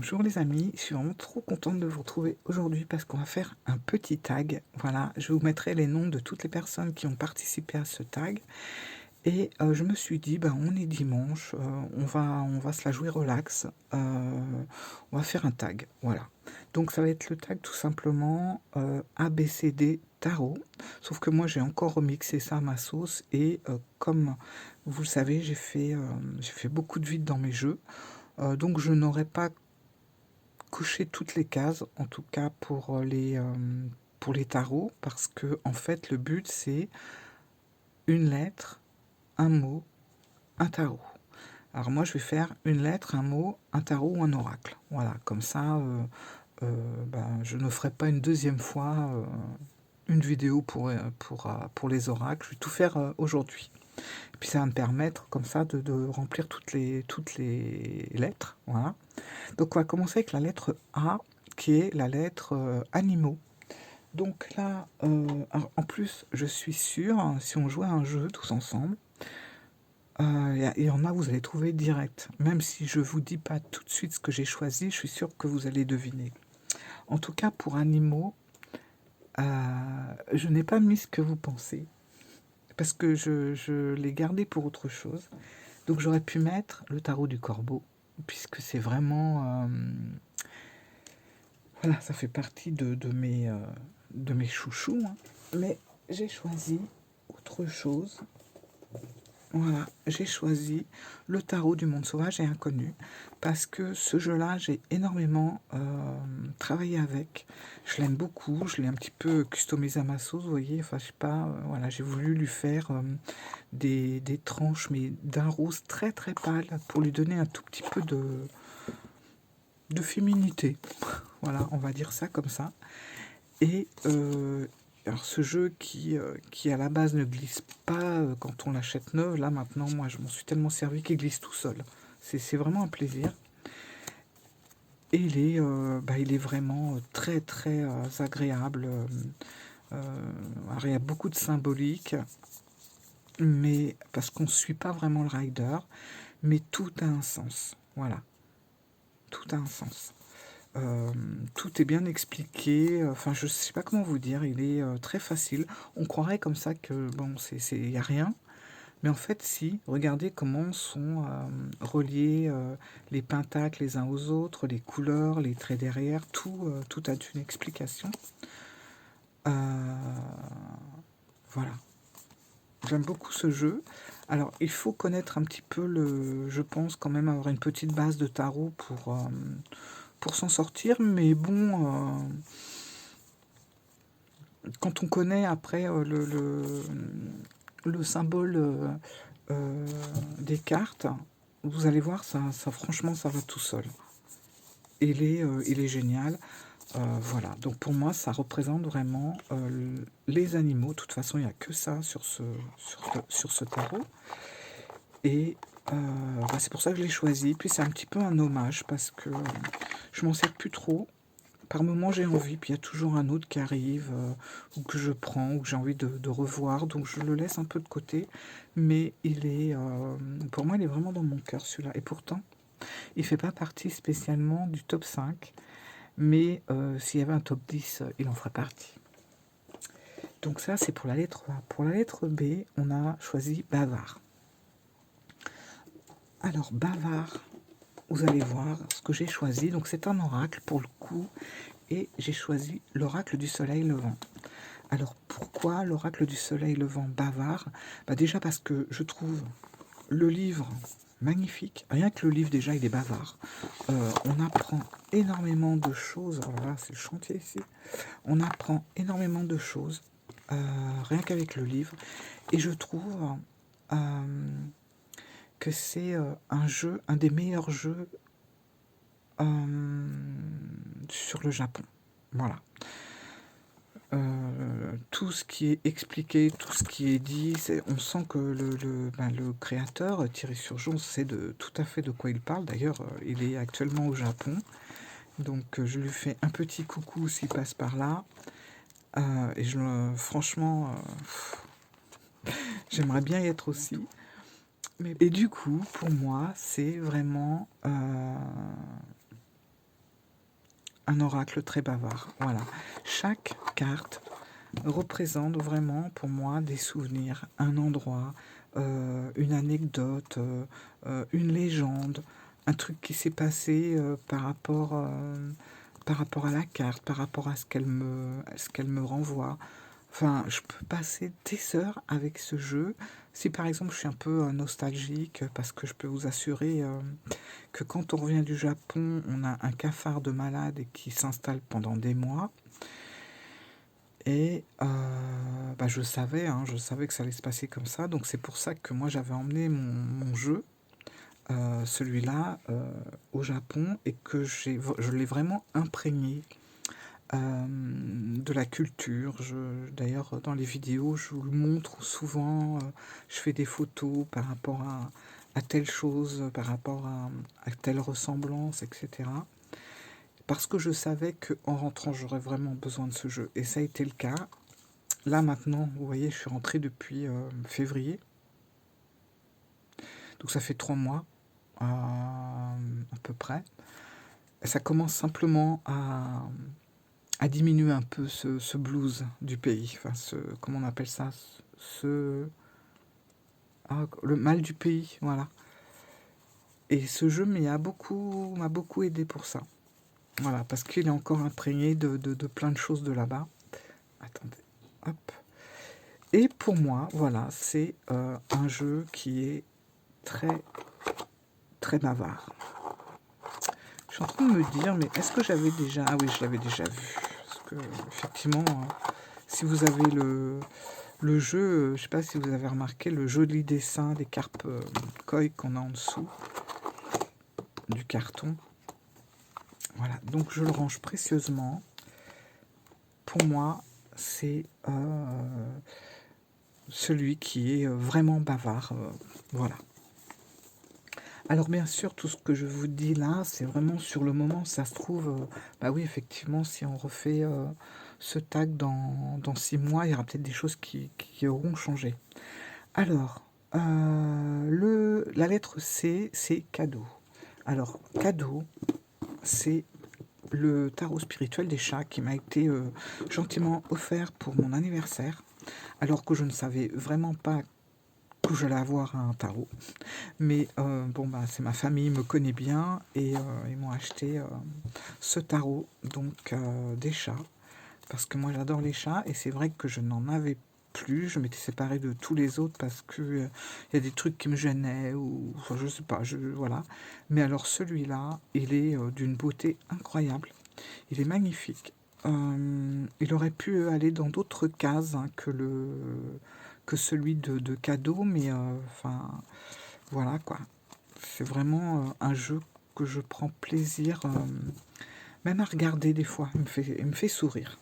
Bonjour les amis, je suis vraiment trop contente de vous retrouver aujourd'hui parce qu'on va faire un petit tag. Voilà, je vous mettrai les noms de toutes les personnes qui ont participé à ce tag. Et je me suis dit, ben, on est dimanche, on va se la jouer relax. On va faire un tag, voilà. Donc ça va être le tag tout simplement ABCD Tarot. Sauf que moi j'ai encore remixé ça à ma sauce. Et comme vous le savez, j'ai fait beaucoup de vide dans mes jeux. Donc je n'aurai pas cocher toutes les cases, en tout cas pour les tarots, parce que en fait le but c'est une lettre, un mot, un tarot. Alors moi je vais faire une lettre, un mot, un tarot ou un oracle. Voilà, comme ça ben, je ne ferai pas une deuxième fois une vidéo pour les oracles. Je vais tout faire aujourd'hui. Et puis ça va me permettre comme ça de remplir toutes les lettres. Voilà. Donc on va commencer avec la lettre A, qui est la lettre animaux. Donc là, en plus, je suis sûre, hein, si on jouait à un jeu tous ensemble, il y en a, vous allez trouver direct. Même si je vous dis pas tout de suite ce que j'ai choisi, je suis sûre que vous allez deviner. En tout cas, pour animaux, je n'ai pas mis ce que vous pensez, parce que je l'ai gardé pour autre chose. Donc j'aurais pu mettre le tarot du corbeau, puisque c'est vraiment... voilà, ça fait partie de mes chouchous, hein. Mais j'ai choisi autre chose. Voilà, j'ai choisi le tarot du monde sauvage et inconnu parce que ce jeu-là, j'ai énormément travaillé avec. Je l'aime beaucoup, je l'ai un petit peu customisé à ma sauce, vous voyez. Enfin, je sais pas, voilà, j'ai voulu lui faire des tranches, mais d'un rose très très pâle pour lui donner un tout petit peu de féminité. Voilà, on va dire ça comme ça. Et alors ce jeu qui à la base ne glisse pas quand on l'achète neuve, là maintenant, moi je m'en suis tellement servi qu'il glisse tout seul. C'est vraiment un plaisir. Et il est vraiment très très agréable. Alors, il y a beaucoup de symbolique, mais parce qu'on ne suit pas vraiment le rider, mais tout a un sens. Voilà, tout a un sens. Tout est bien expliqué. Enfin, je sais pas comment vous dire. Il est très facile. On croirait comme ça que bon, il y a rien. Mais en fait, si. Regardez comment sont reliés les pentacles les uns aux autres, les couleurs, les traits derrière. Tout a une explication. Euh, voilà. J'aime beaucoup ce jeu. Alors, il faut connaître un petit peu je pense quand même avoir une petite base de tarot pour s'en sortir. Mais bon. Quand on connaît après le symbole des cartes, vous allez voir, franchement, ça va tout seul. Il est génial. Voilà, donc pour moi, ça représente vraiment les animaux. De toute façon, il n'y a que ça sur ce tarot. Et bah, c'est pour ça que je l'ai choisi. Puis c'est un petit peu un hommage parce que je m'en sers plus trop. Par moment, j'ai envie, puis il y a toujours un autre qui arrive, ou que je prends, ou que j'ai envie de revoir, donc je le laisse un peu de côté. Mais pour moi, il est vraiment dans mon cœur celui-là. Et pourtant, il fait pas partie spécialement du top 5, mais s'il y avait un top 10, il en ferait partie. Donc ça, c'est pour la lettre A. Pour la lettre B, on a choisi bavard. Alors, bavard, vous allez voir ce que j'ai choisi. Donc c'est un oracle pour le coup. Et j'ai choisi l'oracle du soleil levant. Alors pourquoi l'oracle du soleil levant bavard? Bah déjà parce que je trouve le livre magnifique. Rien que le livre déjà il est bavard. On apprend énormément de choses. Alors là c'est le chantier ici. On apprend énormément de choses rien qu'avec le livre. Et je trouve que c'est un des meilleurs jeux sur le Japon. Voilà. Tout ce qui est expliqué, tout ce qui est dit, on sent que le créateur, Thierry Surgeon, sait tout à fait de quoi il parle. D'ailleurs, il est actuellement au Japon. Donc, je lui fais un petit coucou s'il passe par là. Et franchement, j'aimerais bien y être aussi. Et du coup, pour moi, c'est vraiment un oracle très bavard. Voilà. Chaque carte représente vraiment pour moi des souvenirs, un endroit, une anecdote, une légende, un truc qui s'est passé par rapport à la carte, par rapport à ce qu'elle me renvoie. Enfin, je peux passer des heures avec ce jeu. Si par exemple je suis un peu nostalgique, parce que je peux vous assurer que quand on revient du Japon, on a un cafard de malade et qui s'installe pendant des mois. Et bah, je savais que ça allait se passer comme ça. Donc c'est pour ça que moi j'avais emmené mon jeu, celui-là, au Japon et que je l'ai vraiment imprégné de la culture. D'ailleurs, dans les vidéos, je vous le montre souvent. Je fais des photos par rapport à telle chose, par rapport à telle ressemblance, etc. Parce que je savais qu'en rentrant, j'aurais vraiment besoin de ce jeu. Et ça a été le cas. Là maintenant, vous voyez, je suis rentré depuis février. Donc ça fait 3 mois à peu près. Et ça commence simplement à diminuer un peu ce blues du pays. Enfin, comment on appelle ça, le mal du pays, voilà. Et ce jeu m'a beaucoup aidé pour ça. Voilà, parce qu'il est encore imprégné de plein de choses de là-bas. Attendez, hop. Et pour moi, voilà, c'est un jeu qui est très, très bavard. Je suis en train de me dire, mais est-ce que j'avais déjà... Ah oui, je l'avais déjà vu. Parce que, effectivement, si vous avez le jeu, je ne sais pas si vous avez remarqué, le joli dessin des cartes koi qu'on a en dessous du carton. Voilà, donc je le range précieusement. Pour moi, c'est celui qui est vraiment bavard. Voilà. Alors bien sûr, tout ce que je vous dis là, c'est vraiment sur le moment. Ça se trouve, bah oui, effectivement, si on refait ce tag dans 6 mois, il y aura peut-être des choses qui auront changé. Alors, la lettre C, c'est cadeau. Alors, cadeau, c'est le tarot spirituel des chats qui m'a été gentiment offert pour mon anniversaire, alors que je ne savais vraiment pas que j'allais avoir un tarot. Mais bon, bah, c'est ma famille me connaît bien et ils m'ont acheté ce tarot, donc des chats, parce que moi j'adore les chats et c'est vrai que je n'en avais plus. Je m'étais séparée de tous les autres parce que y a des trucs qui me gênaient ou enfin, je sais pas, voilà. Mais alors celui-là, il est d'une beauté incroyable. Il est magnifique. Il aurait pu aller dans d'autres cases hein, que celui de cadeau, mais enfin voilà quoi. C'est vraiment un jeu que je prends plaisir même à regarder des fois. Il me fait sourire.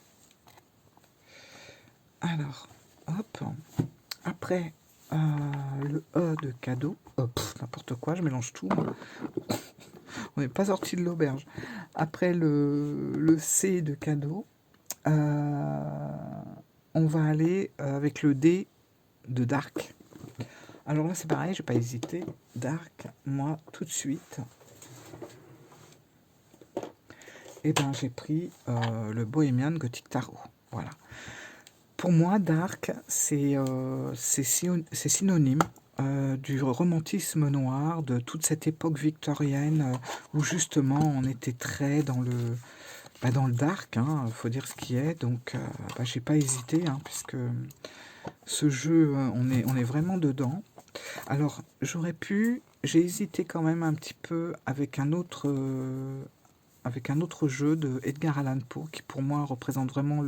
Alors, hop. Après le E de cadeau. N'importe quoi, je mélange tout. On n'est pas sorti de l'auberge. Après le C de cadeau, on va aller avec le D de Dark. Alors là, c'est pareil, je n'ai pas hésité. Dark, moi, tout de suite. Et ben, j'ai pris le Bohemian Gothic Tarot. Voilà. Pour moi, Dark, c'est synonyme du romantisme noir, de toute cette époque victorienne où justement on était très dans le dark, hein, faut dire ce qui est. Donc, j'ai pas hésité, hein, puisque ce jeu, on est vraiment dedans. Alors, j'ai hésité quand même un petit peu avec un autre jeu de Edgar Allan Poe qui pour moi représente vraiment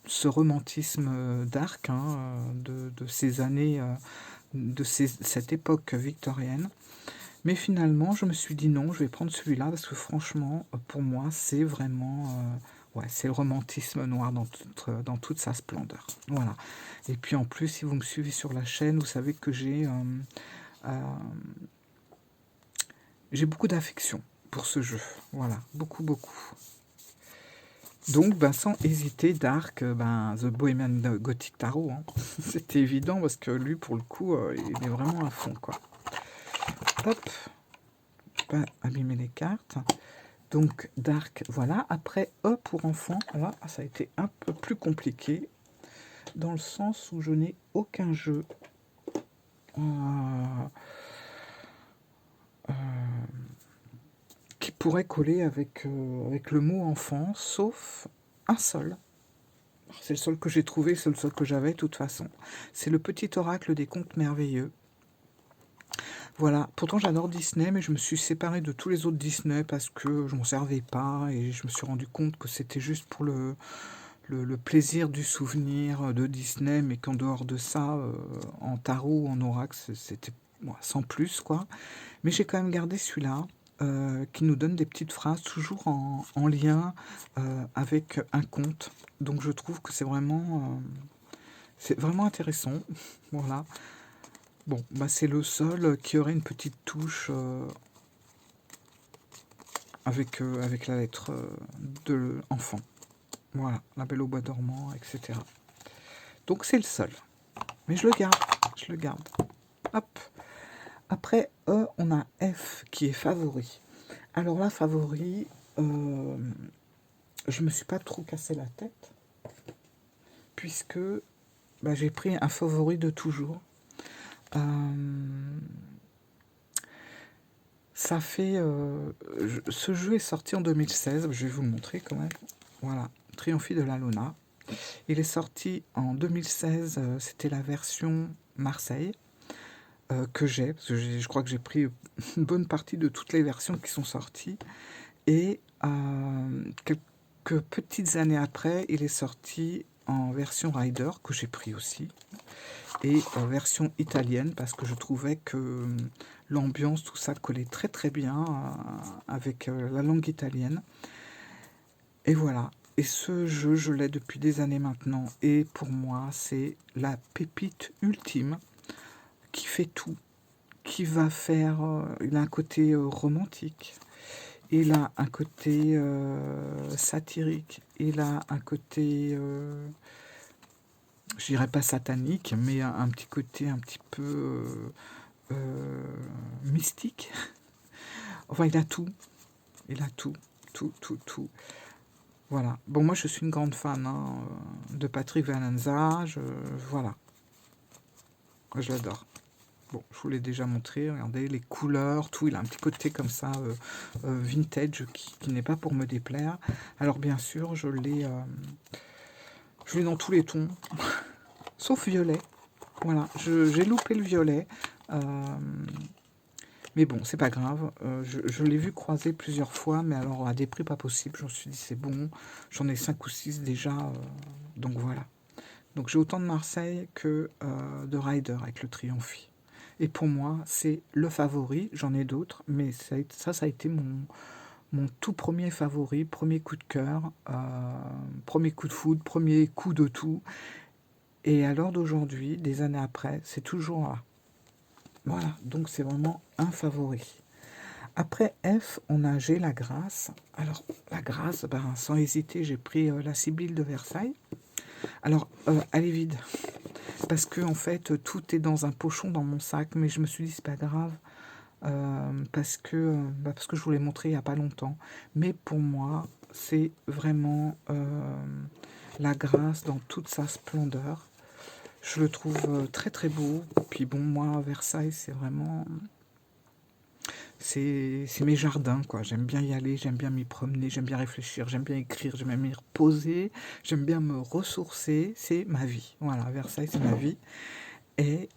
ce romantisme dark hein, de ces années, cette époque victorienne. Mais finalement, je me suis dit non, je vais prendre celui-là parce que franchement, pour moi, c'est vraiment ouais, c'est le romantisme noir dans toute sa splendeur. Voilà. Et puis en plus, si vous me suivez sur la chaîne, vous savez que j'ai beaucoup d'affection pour ce jeu. Voilà, beaucoup, beaucoup. Donc, sans hésiter, Dark, The Bohemian Gothic Tarot. Hein. C'était évident parce que lui, pour le coup, il est vraiment à fond, quoi. Hop, pas abîmer les cartes. Donc Dark, voilà. Après E pour enfants, là, ça a été un peu plus compliqué, dans le sens où je n'ai aucun jeu qui pourrait coller avec, avec le mot enfant, sauf un seul. C'est le seul que j'ai trouvé, c'est le seul que j'avais de toute façon. C'est le petit oracle des contes merveilleux. Voilà, pourtant j'adore Disney, mais je me suis séparée de tous les autres Disney parce que je m'en servais pas et je me suis rendu compte que c'était juste pour le plaisir du souvenir de Disney, mais qu'en dehors de ça, en tarot, en oracle, c'était sans plus, quoi. Mais j'ai quand même gardé celui-là, qui nous donne des petites phrases toujours en lien avec un conte. Donc je trouve que c'est vraiment intéressant. Voilà. Bon, bah c'est le seul qui aurait une petite touche avec la lettre de enfant. Voilà, la Belle au bois dormant, etc. Donc c'est le seul. Mais je le garde, je le garde. Hop. Après E, on a F qui est favori. Alors là, favori, je me suis pas trop cassé la tête, puisque bah, j'ai pris un favori de toujours. Ça fait... ce jeu est sorti en 2016, je vais vous le montrer quand même. Voilà, Triomphe de la Luna. Il est sorti en 2016, c'était la version Marseille, que j'ai, parce que je crois que j'ai pris une bonne partie de toutes les versions qui sont sorties. Et quelques petites années après, il est sorti en version Rider, que j'ai pris aussi, et en version italienne, parce que je trouvais que l'ambiance, tout ça collait très très bien avec la langue italienne. Et voilà. Et ce jeu, je l'ai depuis des années maintenant. Et pour moi, c'est la pépite ultime qui fait tout. Qui va faire... il a un côté romantique. Il a un côté satirique. Il a un côté... je dirais pas satanique, mais un petit côté un petit peu mystique. Enfin, il a tout. Il a tout. Tout, tout, tout. Voilà. Bon, moi, je suis une grande fan de Patrick Valenza. Voilà. Je l'adore. Bon, je vous l'ai déjà montré. Regardez les couleurs, tout. Il a un petit côté comme ça, vintage, qui n'est pas pour me déplaire. Alors, bien sûr, je l'ai dans tous les tons, sauf violet. Voilà. J'ai loupé le violet. Mais bon, c'est pas grave. Je l'ai vu croiser plusieurs fois, mais alors à des prix pas possibles. Je me suis dit, c'est bon. J'en ai 5 ou 6 déjà. Donc voilà. Donc j'ai autant de Marseille que de Rider avec le Triomphe. Et pour moi, c'est le favori. J'en ai d'autres, mais ça a été mon tout premier favori, premier coup de cœur, premier coup de foudre, premier coup de tout. Et à l'heure d'aujourd'hui, des années après, c'est toujours là. Voilà, donc c'est vraiment un favori. Après F, on a G, la Grâce. Alors, la Grâce, ben, sans hésiter, j'ai pris la Sibylle de Versailles. Alors, elle est vide. Parce que, en fait, tout est dans un pochon dans mon sac. Mais je me suis dit, c'est pas grave. Parce que je vous l'ai montré il n'y a pas longtemps. Mais pour moi, c'est vraiment la Grâce dans toute sa splendeur. Je le trouve très très beau. Puis bon, moi, Versailles, c'est vraiment... C'est mes jardins, quoi. J'aime bien y aller, j'aime bien m'y promener, j'aime bien réfléchir, j'aime bien écrire, j'aime bien m'y reposer, j'aime bien me ressourcer. C'est ma vie. Voilà, Versailles, c'est ma vie. Et,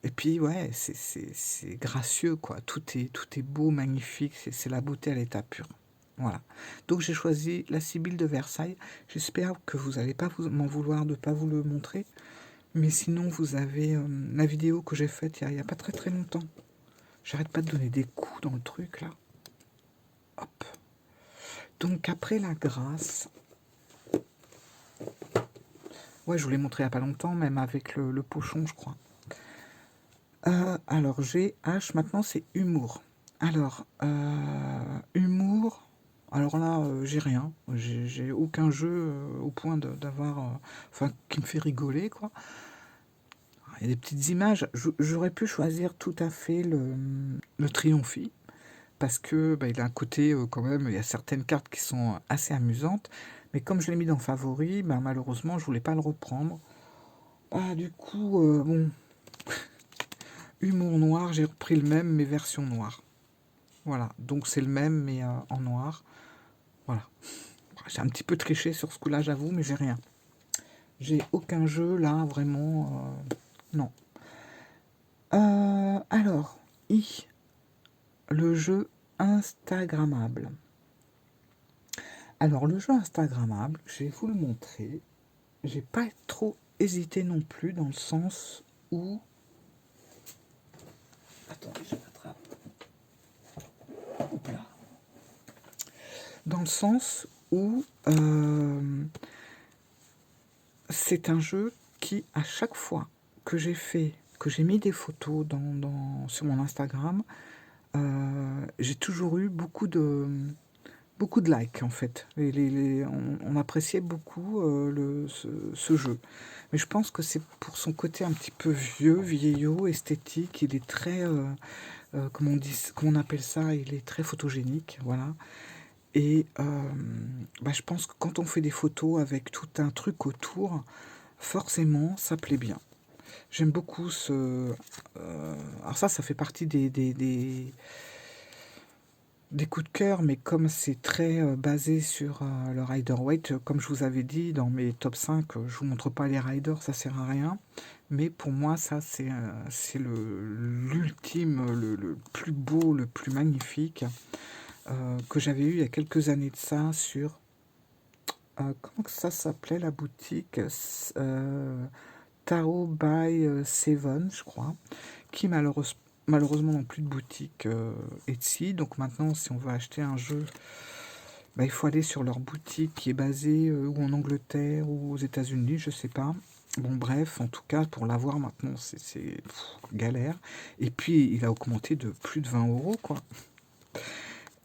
et puis, ouais, c'est gracieux, quoi. Tout est beau, magnifique. C'est la beauté à l'état pur. Voilà. Donc, j'ai choisi la Sibylle de Versailles. J'espère que vous n'allez pas m'en vouloir de ne pas vous le montrer. Mais sinon, vous avez la vidéo que j'ai faite il n'y a pas très très longtemps. J'arrête pas de donner des coups dans le truc, là. Hop. Donc, après la Grâce... Ouais, je vous l'ai montré il n'y a pas longtemps, même avec le pochon, je crois. Alors, j'ai H, maintenant, c'est humour. Alors, humour... Alors là, j'ai rien. J'ai aucun jeu au point d'avoir... enfin, qui me fait rigoler, quoi. Il y a des petites images. J'aurais pu choisir tout à fait le Triomphe. parce que bah, il a un côté quand même, il y a certaines cartes qui sont assez amusantes, mais comme je l'ai mis dans favoris, bah, malheureusement je voulais pas le reprendre. Ah, du coup, bon, humour noir, j'ai repris le même, mais version noire. Voilà, donc c'est le même, mais en noir. Voilà. J'ai un petit peu triché sur ce coup-là, j'avoue, mais j'ai rien. J'ai aucun jeu là, vraiment. Non. Alors, le jeu Instagrammable. Alors, le jeu Instagrammable, je vais vous le montrer. J'ai pas trop hésité non plus dans le sens où. Attendez, je m'attrape. Hop là. Dans le sens où c'est un jeu qui, à chaque fois que j'ai mis des photos sur mon Instagram, j'ai toujours eu beaucoup de likes en fait. On appréciait beaucoup ce jeu. Mais je pense que c'est pour son côté un petit peu vieux, vieillot, esthétique. Il est très, comment on appelle ça, il est très photogénique, voilà. Et bah, je pense que quand on fait des photos avec tout un truc autour, forcément, ça plaît bien. J'aime beaucoup alors ça fait partie des coups de cœur, mais comme c'est très basé sur le Rider-Waite, comme je vous avais dit dans mes top 5, je vous montre pas les riders, ça sert à rien. Mais pour moi, ça, c'est l'ultime, le plus beau, le plus magnifique que j'avais eu il y a quelques années de ça sur. Comment que ça s'appelait la boutique Tao by Seven, je crois, qui malheureusement n'ont plus de boutique Etsy. Donc maintenant, si on veut acheter un jeu, bah, il faut aller sur leur boutique qui est basée ou en Angleterre ou aux États-Unis, je sais pas. Bon, bref, en tout cas, pour l'avoir maintenant, c'est galère. Et puis, il a augmenté de plus de 20 euros, quoi.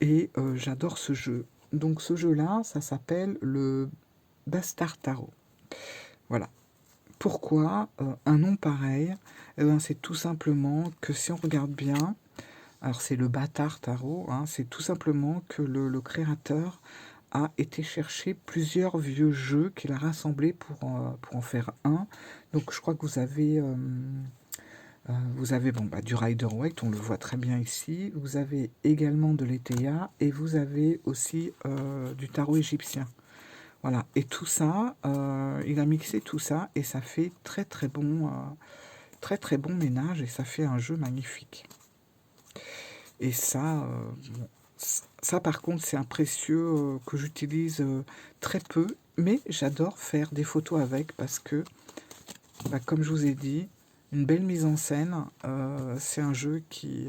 Et j'adore ce jeu. Donc, ce jeu-là, ça s'appelle le Bastard Tarot. Voilà. Pourquoi un nom pareil? Eh ben, c'est tout simplement que si on regarde bien, alors c'est le bâtard tarot, hein, c'est tout simplement que le créateur a été chercher plusieurs vieux jeux qu'il a rassemblés pour en faire un. Donc je crois que vous avez bon, bah, du Rider-Waite, on le voit très bien ici. Vous avez également de l'Eteia et vous avez aussi du tarot égyptien. Voilà, et tout ça, il a mixé tout ça et ça fait très très bon ménage et ça fait un jeu magnifique. Et ça, bon, ça par contre, c'est un précieux que j'utilise très peu, mais j'adore faire des photos avec parce que, bah, comme je vous ai dit, une belle mise en scène, c'est un jeu qui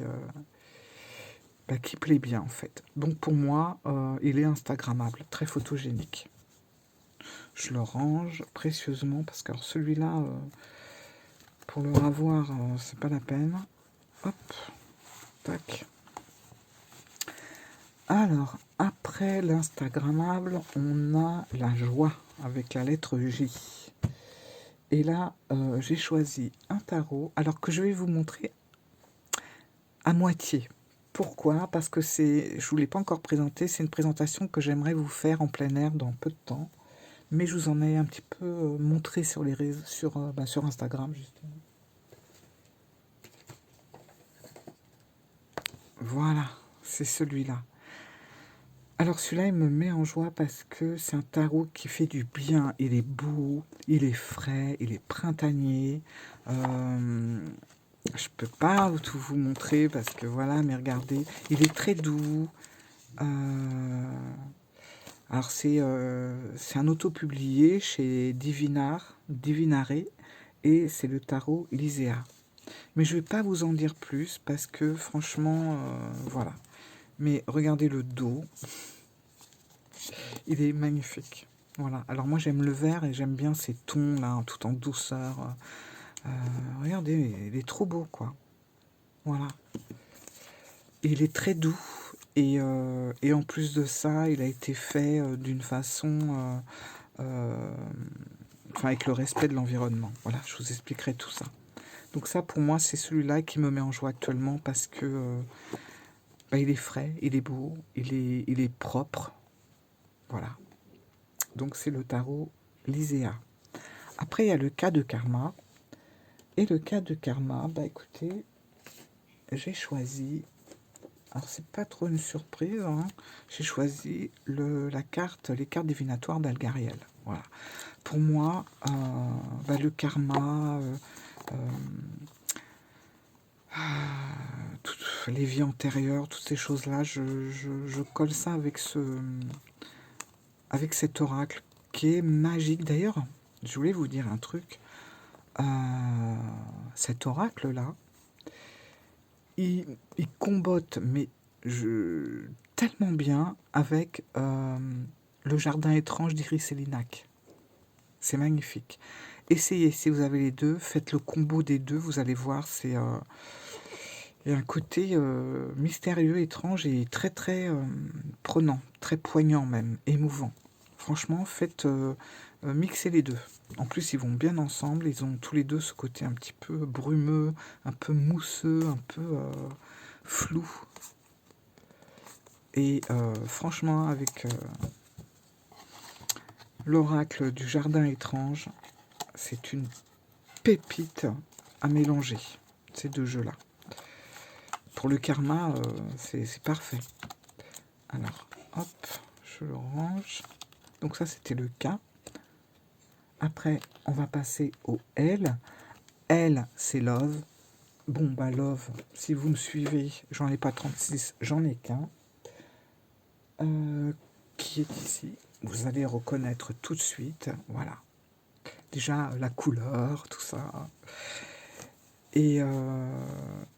plaît bien en fait. Donc pour moi, il est instagrammable, très photogénique. Je le range précieusement parce que alors, celui-là, pour le ravoir, c'est pas la peine. Hop, tac. Alors, après l'Instagrammable, on a la joie avec la lettre J. Et là, j'ai choisi un tarot, alors que je vais vous montrer à moitié. Pourquoi? Parce que je ne vous l'ai pas encore présenté, c'est une présentation que j'aimerais vous faire en plein air dans peu de temps. Mais je vous en ai un petit peu montré sur les réseaux, sur Instagram, justement. Voilà, c'est celui-là. Alors celui-là, il me met en joie parce que c'est un tarot qui fait du bien. Il est beau, il est frais, il est printanier. Je peux pas tout vous montrer parce que voilà, mais regardez, il est très doux. Alors c'est un auto-publié chez Divinare et c'est le tarot Lyséa. Mais je vais pas vous en dire plus parce que franchement, voilà. Mais regardez le dos, il est magnifique. Voilà. Alors moi j'aime le vert et j'aime bien ces tons là, tout en douceur. Regardez, il est trop beau quoi. Voilà. Il est très doux et en plus de ça, il a été fait d'une façon, enfin avec le respect de l'environnement. Voilà, je vous expliquerai tout ça. Donc ça pour moi c'est celui-là qui me met en joie actuellement parce que bah, il est frais, il est beau, il est propre. Voilà. Donc c'est le tarot Lyséa. Après, il y a le cas de karma. Et le cas de karma, bah écoutez, j'ai choisi, alors c'est pas trop une surprise, hein, j'ai choisi les cartes divinatoires d'Algariel. Voilà. Pour moi, bah, le karma, toutes les vies antérieures, toutes ces choses-là, je colle ça avec cet oracle qui est magique. D'ailleurs, je voulais vous dire un truc. Cet oracle-là, il combotte, mais tellement bien avec le jardin étrange d'Iris Elinac. C'est magnifique. Essayez, si vous avez les deux, faites le combo des deux, vous allez voir, il y a un côté mystérieux, étrange et très très prenant, très poignant même, émouvant. Franchement, faites mixer les deux. En plus, ils vont bien ensemble, ils ont tous les deux ce côté un petit peu brumeux, un peu mousseux, un peu flou. Et franchement, avec l'oracle du jardin étrange, c'est une pépite à mélanger, ces deux jeux-là. Pour le karma, c'est parfait. Alors, hop, je le range. Donc ça, c'était le K. Après, on va passer au L. L, c'est love. Bon, bah love, si vous me suivez, j'en ai pas 36, j'en ai qu'un. Qui est ici. Vous allez reconnaître tout de suite. Voilà. Déjà, la couleur, tout ça. Et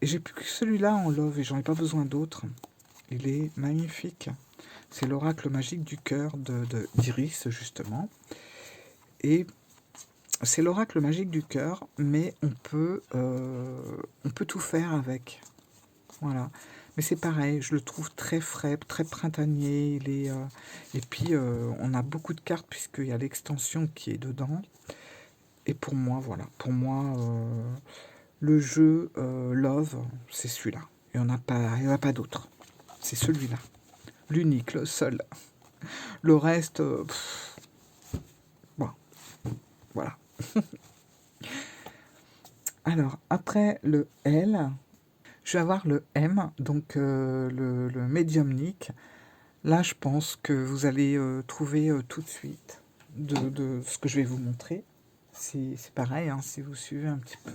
j'ai plus que celui-là en love et j'en ai pas besoin d'autres. Il est magnifique. C'est l'oracle magique du cœur d'Iris, justement. Et c'est l'oracle magique du cœur, mais on peut tout faire avec. Voilà. Mais c'est pareil, je le trouve très frais, très printanier. Et puis, on a beaucoup de cartes puisqu'il y a l'extension qui est dedans. Et pour moi, voilà. Pour moi, le jeu Love, c'est celui-là. Il n'y en a pas d'autre. C'est celui-là. L'unique, le seul. Le reste, bon, voilà. Alors, après le L, je vais avoir le M, donc le médiumnique. Là, je pense que vous allez trouver tout de suite de ce que je vais vous montrer. C'est pareil, hein, si vous suivez un petit peu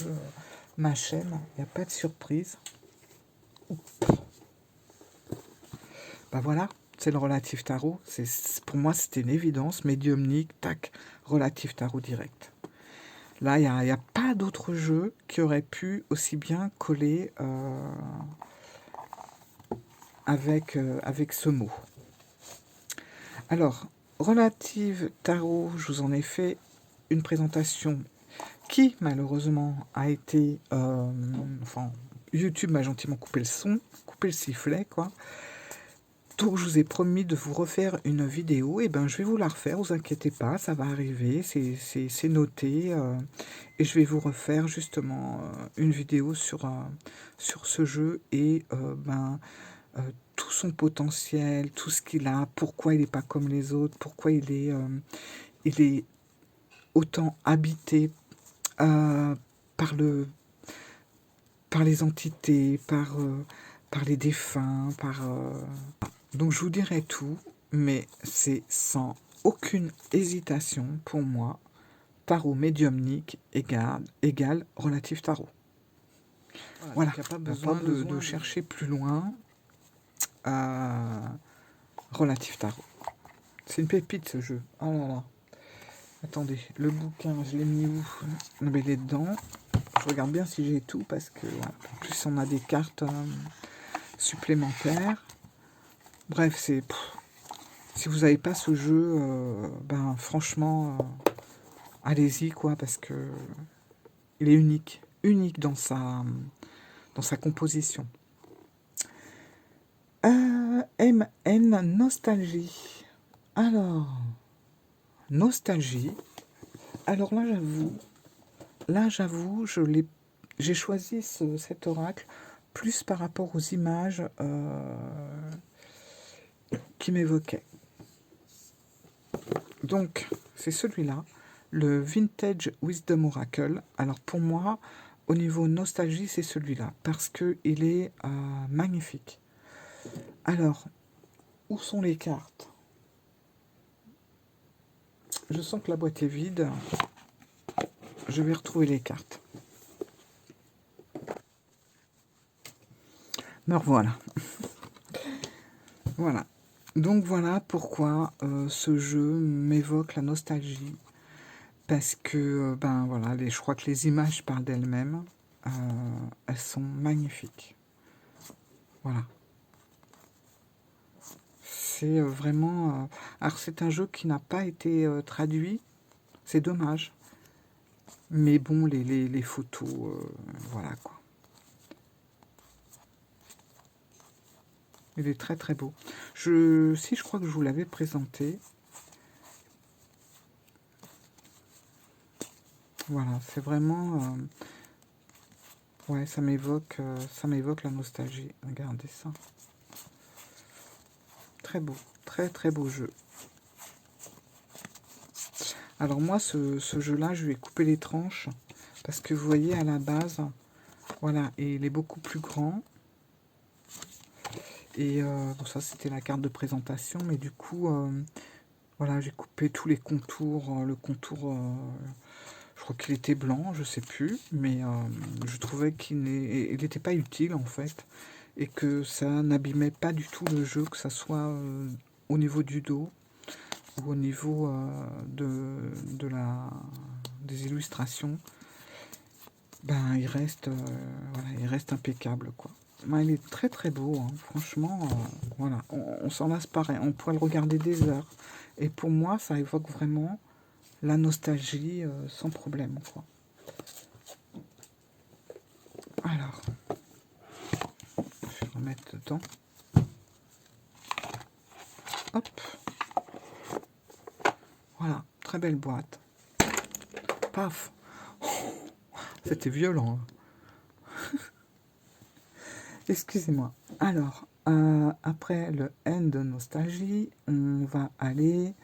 ma chaîne, il n'y a pas de surprise. Bah voilà, c'est le relatif tarot. Pour moi, c'était une évidence. Médiumnique, tac, relatif tarot direct. Là, il n'y a pas d'autre jeu qui aurait pu aussi bien coller avec ce mot. Alors, relative tarot, je vous en ai fait une présentation qui, malheureusement, a été... enfin, YouTube m'a gentiment coupé le son, coupé le sifflet, quoi. Donc, je vous ai promis de vous refaire une vidéo. Et ben, je vais vous la refaire, vous inquiétez pas, ça va arriver, c'est noté. Et je vais vous refaire justement une vidéo sur ce jeu et tout son potentiel, tout ce qu'il a, pourquoi il n'est pas comme les autres, pourquoi il est autant habité par les entités, par les défunts, donc je vous dirai tout, mais c'est sans aucune hésitation pour moi, tarot médiumnique égale relatif tarot. Voilà, il n'y a pas besoin de chercher plus loin. Relatif tarot. C'est une pépite ce jeu. Oh là là. Attendez, le bouquin, je l'ai mis où? Non, mais il est dedans. Je regarde bien si j'ai tout parce que voilà. En plus on a des cartes supplémentaires. Bref, si vous n'avez pas ce jeu, ben franchement, allez-y quoi, parce que il est unique dans sa composition. MN Nostalgie. Alors, Nostalgie. Alors là, j'avoue, j'ai choisi cet oracle plus par rapport aux images qui m'évoquaient. Donc, c'est celui-là, le Vintage Wisdom Oracle. Alors pour moi, au niveau nostalgie, c'est celui-là, parce qu'il est magnifique. Alors, où sont les cartes? Je sens que la boîte est vide. Je vais retrouver les cartes. Me revoilà. Voilà. Donc voilà pourquoi ce jeu m'évoque la nostalgie. Parce que, ben voilà, je crois que les images parlent d'elles-mêmes. Elles sont magnifiques. Voilà. C'est vraiment... alors c'est un jeu qui n'a pas été traduit. C'est dommage. Mais bon, les photos, voilà quoi. Il est très très beau. Si je crois que je vous l'avais présenté. Voilà, c'est vraiment... ouais, ça m'évoque la nostalgie. Regardez ça. Très beau, très très beau jeu. Alors moi, ce jeu-là, je lui ai coupé les tranches. Parce que vous voyez, à la base, voilà, et il est beaucoup plus grand. Et bon, ça, c'était la carte de présentation. Mais du coup, voilà, j'ai coupé tous les contours. Le contour, je crois qu'il était blanc, je sais plus. Mais je trouvais qu'il n'était pas utile, en fait. Et que ça n'abîmait pas du tout le jeu, que ça soit au niveau du dos ou au niveau des illustrations. Ben, voilà, il reste impeccable, quoi. Ben, il est très très beau, hein. Franchement, voilà, on s'en lasse pas, on pourrait le regarder des heures. Et pour moi, ça évoque vraiment la nostalgie sans problème, quoi. Alors, je vais remettre dedans. Hop. Voilà, très belle boîte. Paf. C'était violent. Excusez-moi. Alors, après le N de nostalgie, on va aller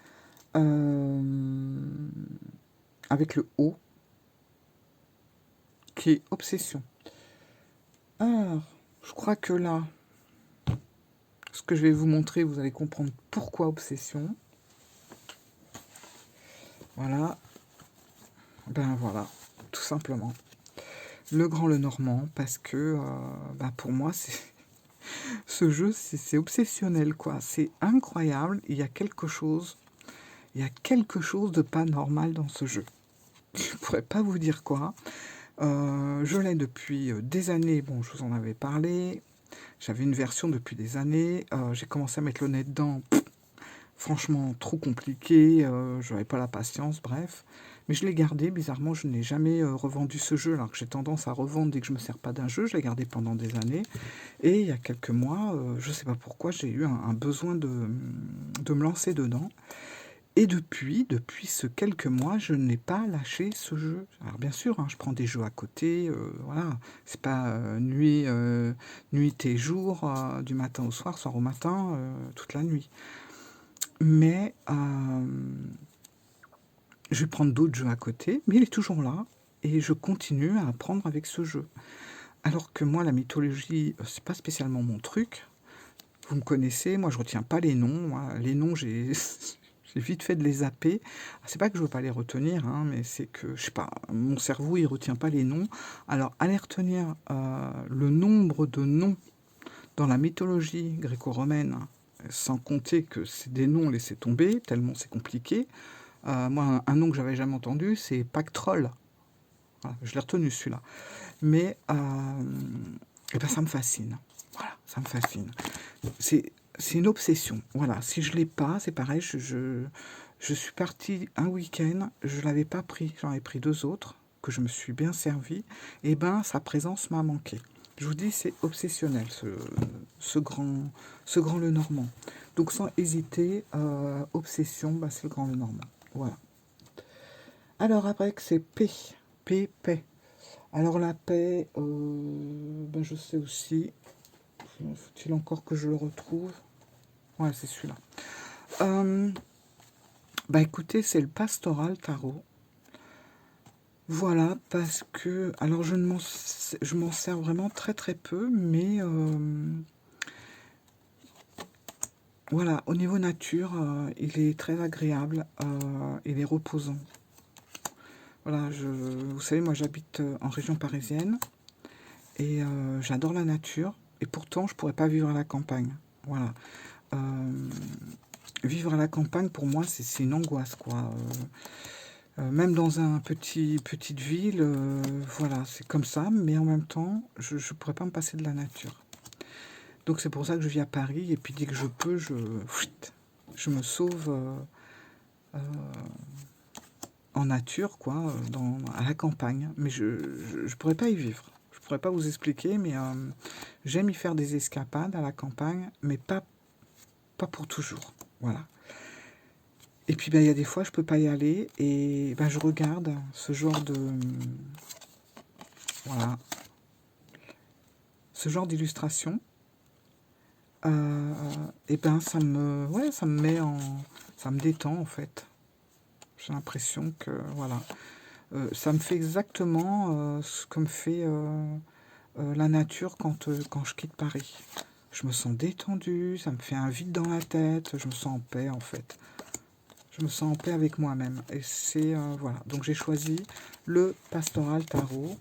avec le O, qui est obsession. Alors, je crois que là, ce que je vais vous montrer, vous allez comprendre pourquoi obsession. Voilà. Ben voilà, tout simplement. Le Grand Le Normand, parce que ben pour moi, ce jeu, c'est obsessionnel, quoi. C'est incroyable. Il y a quelque chose de pas normal dans ce jeu. Je ne pourrais pas vous dire quoi. Je l'ai depuis des années. Bon, je vous en avais parlé. J'avais une version depuis des années. J'ai commencé à mettre le nez dedans. Franchement, trop compliqué. Je n'avais pas la patience, bref. Mais je l'ai gardé. Bizarrement, je n'ai jamais revendu ce jeu, alors que j'ai tendance à revendre dès que je ne me sers pas d'un jeu. Je l'ai gardé pendant des années. Et il y a quelques mois, je ne sais pas pourquoi, j'ai eu un besoin de me lancer dedans. Et depuis ce quelques mois, je n'ai pas lâché ce jeu. Alors bien sûr, hein, je prends des jeux à côté, voilà. C'est pas nuit et jour, du matin au soir, soir au matin, toute la nuit. Mais je vais prendre d'autres jeux à côté, mais il est toujours là. Et je continue à apprendre avec ce jeu. Alors que moi, la mythologie, c'est pas spécialement mon truc. Vous me connaissez, moi je retiens pas les noms. Moi, les noms, j'ai vite fait de les zapper. C'est pas que je veux pas les retenir, hein, mais c'est que, je sais pas, mon cerveau, il retient pas les noms. Alors, aller retenir le nombre de noms dans la mythologie gréco-romaine, sans compter que c'est des noms laissés tomber, tellement c'est compliqué. Moi, un nom que j'avais jamais entendu, c'est Pactroll. Voilà, je l'ai retenu celui-là. Mais eh ben, ça me fascine. Voilà, ça me fascine. C'est une obsession. Voilà, si je l'ai pas, c'est pareil. Je suis partie un week-end, je l'avais pas pris, j'en ai pris 2 autres que je me suis bien servi. Et ben, sa présence m'a manqué. Je vous dis, c'est obsessionnel ce grand Le Normand. Donc sans hésiter, obsession, bah, c'est le grand Le Normand. Voilà. Alors après, c'est P, paix. Alors la paix, ben, je sais aussi. Faut-il encore que je le retrouve? Ouais, c'est celui-là. Bah écoutez, c'est le Pastoral Tarot. Voilà, parce que... Alors, je m'en sers vraiment très très peu, mais... voilà, au niveau nature, il est très agréable, il est reposant. Voilà, vous savez, moi j'habite en région parisienne, et j'adore la nature, et pourtant je pourrais pas vivre à la campagne. Voilà. Vivre à la campagne, pour moi, c'est une angoisse, quoi. Même dans un petite ville, voilà, c'est comme ça, mais en même temps, je ne pourrais pas me passer de la nature. Donc c'est pour ça que je vis à Paris, et puis dès que je peux, je me sauve en nature, quoi, à la campagne. Mais je ne pourrais pas y vivre. Je pourrais pas vous expliquer, mais j'aime y faire des escapades à la campagne, mais pas pour toujours. Voilà. Et puis ben, il y a des fois, je peux pas y aller, et ben, je regarde ce genre de... Voilà. Ce genre d'illustration. Et ben ouais, ça me détend en fait. J'ai l'impression que voilà, ça me fait exactement ce que me fait la nature quand je quitte Paris. Je me sens détendu, ça me fait un vide dans la tête, je me sens en paix en fait. Je me sens en paix avec moi-même. Et c'est voilà. Donc j'ai choisi le Pastoral Tarot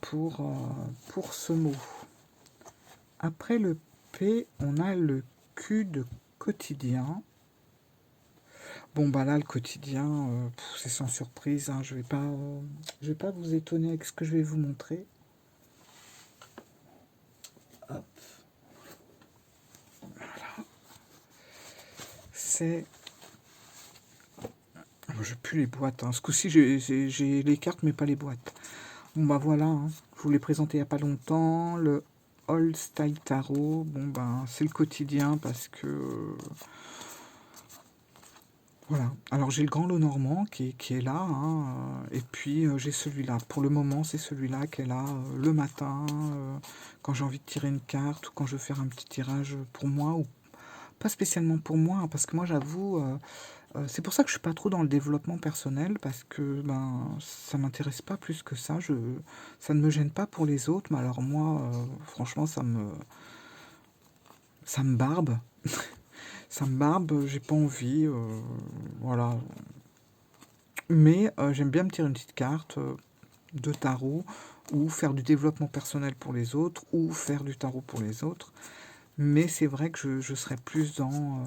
pour ce mot. Après le P, on a le Q de quotidien. Bon, bah là, le quotidien, c'est sans surprise. Hein, je vais pas vous étonner avec ce que je vais vous montrer. Hop. Voilà. C'est... Je n'ai plus les boîtes. Hein. Ce coup-ci, j'ai les cartes, mais pas les boîtes. Bon, bah voilà. Hein. Je vous l'ai présenté il n'y a pas longtemps. Le Old Style Tarot. Bon, ben, c'est le quotidien parce que... Voilà. Alors j'ai le Grand Lenormand qui est là, hein, et puis j'ai celui-là. Pour le moment, c'est celui-là qui est là le matin, quand j'ai envie de tirer une carte ou quand je veux faire un petit tirage pour moi, ou pas spécialement pour moi, hein, parce que moi j'avoue, c'est pour ça que je suis pas trop dans le développement personnel, parce que ben ça m'intéresse pas plus que ça. Ça ne me gêne pas pour les autres, mais alors moi, franchement, ça me barbe. Ça me barbe, j'ai pas envie, voilà. Mais j'aime bien me tirer une petite carte de tarot, ou faire du développement personnel pour les autres, ou faire du tarot pour les autres. Mais c'est vrai que je serais plus dans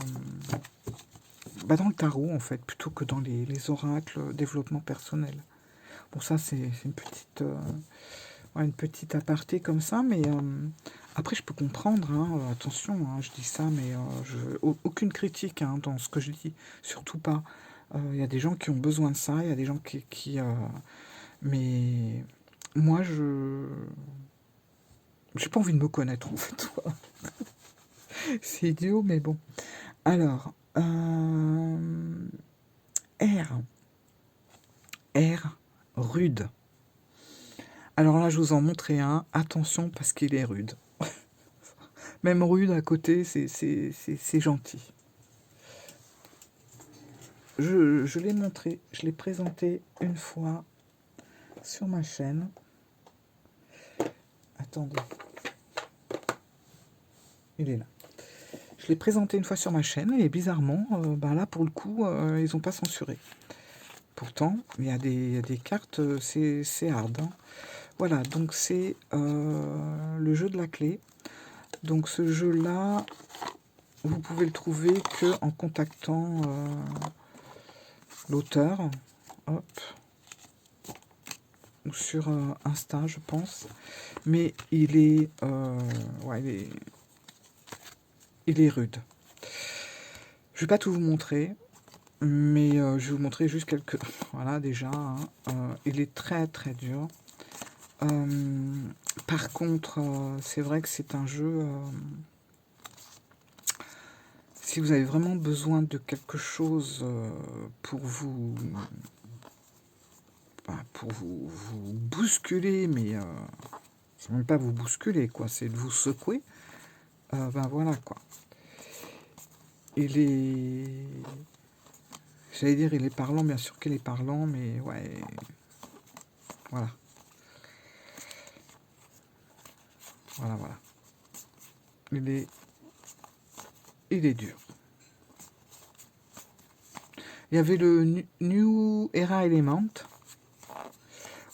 le tarot, en fait, plutôt que dans les oracles développement personnel. Bon, ça, c'est ouais, une petite aparté comme ça, mais après, je peux comprendre, hein, attention, hein, je dis ça, mais aucune critique hein, dans ce que je dis, surtout pas. Il y a des gens qui ont besoin de ça, il y a des gens mais moi, j'ai pas envie de me connaître, en fait. C'est idiot, mais bon. Alors, R. R. Rude. Alors là, je vous en montrer un. Attention, parce qu'il est rude. Même rude à côté, c'est gentil. Je l'ai montré, je l'ai présenté une fois sur ma chaîne. Attendez. Il est là. Je l'ai présenté une fois sur ma chaîne et bizarrement, ben là pour le coup, ils n'ont pas censuré. Pourtant, il y a des cartes, c'est hard. Hein. Voilà, donc c'est le jeu de la clé. Donc ce jeu-là, vous pouvez le trouver que en contactant l'auteur. Hop. Ou sur Insta, je pense. Mais ouais, il est rude. Je vais pas tout vous montrer, mais je vais vous montrer juste quelques... Voilà, déjà, hein, il est très très dur. Par contre, c'est vrai que c'est un jeu... si vous avez vraiment besoin de quelque chose pour vous bousculer, mais C'est même pas vous bousculer, quoi. C'est de vous secouer. Ben voilà, quoi. Il est... J'allais dire, il est parlant, bien sûr qu'il est parlant, mais ouais... Voilà. Voilà, voilà. Il est dur. Il y avait le New Era Element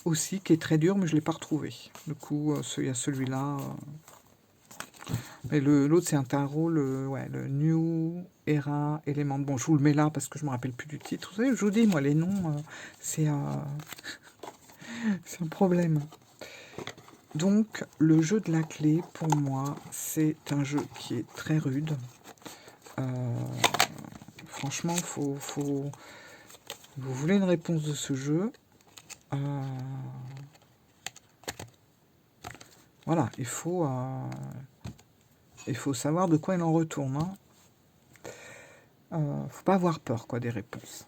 aussi qui est très dur, mais je ne l'ai pas retrouvé. Du coup, il y a celui-là. Mais l'autre, c'est un tarot, le New Era Element. Bon, je vous le mets là parce que je ne me rappelle plus du titre. Vous savez, je vous dis, moi, les noms, c'est c'est un problème. Donc, le jeu de la clé, pour moi, c'est un jeu qui est très rude. Franchement, vous voulez une réponse de ce jeu, voilà, il faut savoir de quoi il en retourne. Hein. Faut pas avoir peur, quoi, des réponses.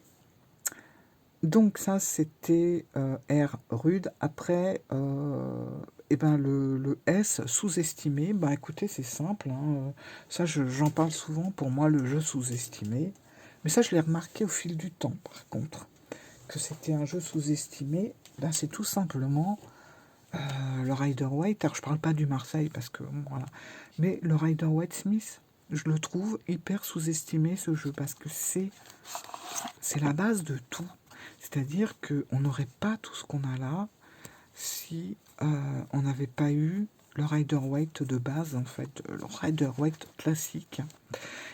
Donc ça, c'était R rude. Après, le S sous-estimé, bah écoutez, c'est simple. Hein. Ça, j'en parle souvent. Pour moi, le jeu sous-estimé. Mais ça, je l'ai remarqué au fil du temps, par contre, que c'était un jeu sous-estimé. Là, c'est tout simplement le Rider-Waite. Alors, je parle pas du Marseille, parce que, voilà. Mais le Rider-Waite-Smith, je le trouve hyper sous-estimé, ce jeu, parce que c'est la base de tout. C'est-à-dire qu'on n'aurait pas tout ce qu'on a là si on n'avait pas eu le Rider-Waite de base, en fait, le Rider-Waite classique.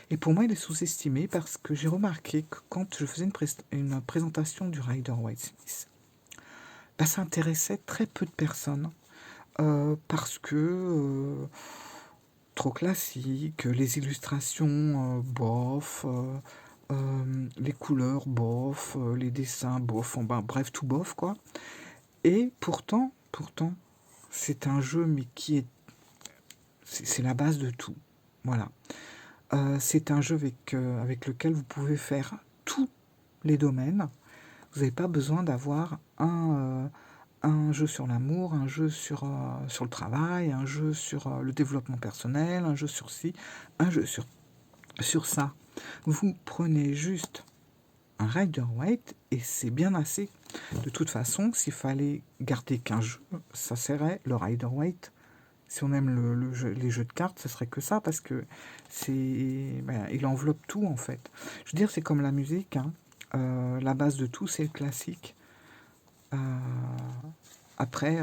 Et pour moi, il est sous-estimé parce que j'ai remarqué que quand je faisais une présentation du Rider-Waite-Smith, bah, ça intéressait très peu de personnes parce que trop classique, les illustrations bof, les couleurs bof, les dessins bof, bref, tout bof, quoi. Et pourtant, c'est un jeu, mais c'est la base de tout. Voilà. C'est un jeu avec lequel vous pouvez faire tous les domaines. Vous n'avez pas besoin d'avoir un jeu sur l'amour, un jeu sur le travail, un jeu sur le développement personnel, un jeu sur ci, un jeu sur ça. Vous prenez juste un Rider-Waite et c'est bien assez. De toute façon, s'il fallait garder qu'un jeu, ça serait le Rider-Waite. Si on aime les jeux de cartes, ce serait que ça, parce que il enveloppe tout, en fait. Je veux dire, c'est comme la musique, hein. La base de tout, c'est le classique. Après,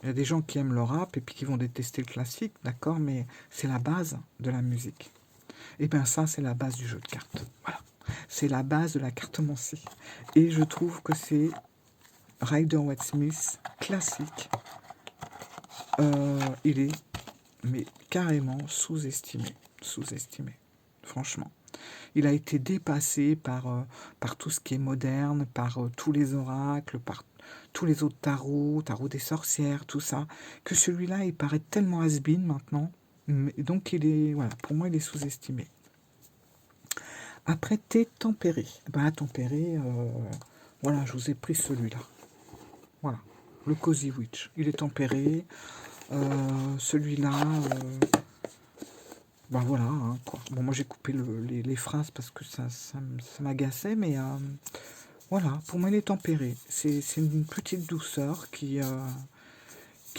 il y a des gens qui aiment le rap et puis qui vont détester le classique, d'accord, mais c'est la base de la musique. Et bien ça, c'est la base du jeu de cartes. Voilà. C'est la base de la cartomancie. Et je trouve que c'est Rider-Waite-Smith classique. Il est mais carrément sous-estimé. Sous-estimé. Franchement. Il a été dépassé par tout ce qui est moderne, par tous les oracles, par tous les autres tarots, tarot des sorcières, tout ça, que celui-là, il paraît tellement has-been maintenant. Donc, voilà, pour moi, il est sous-estimé. Après, thé tempéré. Ben, tempéré, voilà, je vous ai pris celui-là. Voilà, le Cozy Witch. Il est tempéré. Celui-là, ben voilà, hein, quoi. Bon, moi j'ai coupé les phrases parce que ça m'agaçait, mais voilà, pour moi il est tempéré. C'est une petite douceur qui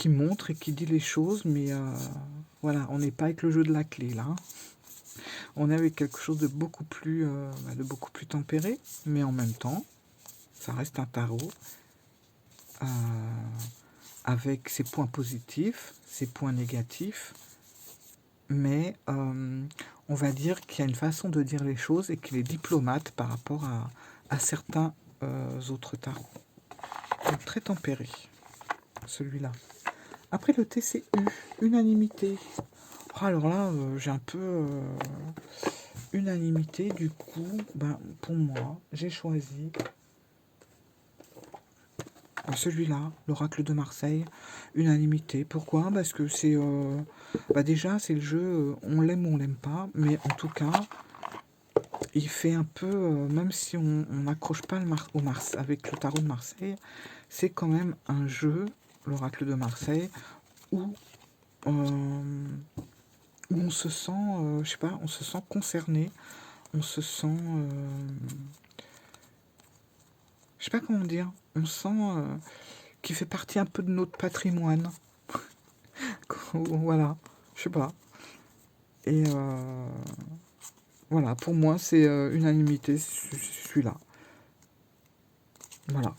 montre et qui dit les choses, mais voilà, on n'est pas avec le jeu de la clé là. Hein. On est avec quelque chose de beaucoup plus tempéré, mais en même temps, ça reste un tarot avec ses points positifs, ses points négatifs, mais on va dire qu'il y a une façon de dire les choses et qu'il est diplomate par rapport à certains autres tarots. Donc très tempéré, celui-là. Après le TCU, unanimité. Oh, alors là, j'ai un peu unanimité, du coup, ben, pour moi, j'ai choisi celui-là, l'Oracle de Marseille, unanimité. Pourquoi? Parce que c'est déjà c'est le jeu, on l'aime ou on l'aime pas, mais en tout cas, il fait un peu, même si on n'accroche pas avec le tarot de Marseille, c'est quand même un jeu, l'Oracle de Marseille, où, euh, où on se sent, je sais pas, on se sent concerné, on se sent, je sais pas comment dire, on sent qu'il fait partie un peu de notre patrimoine. Voilà, je sais pas. Et voilà, pour moi, c'est unanimité, celui-là. Voilà.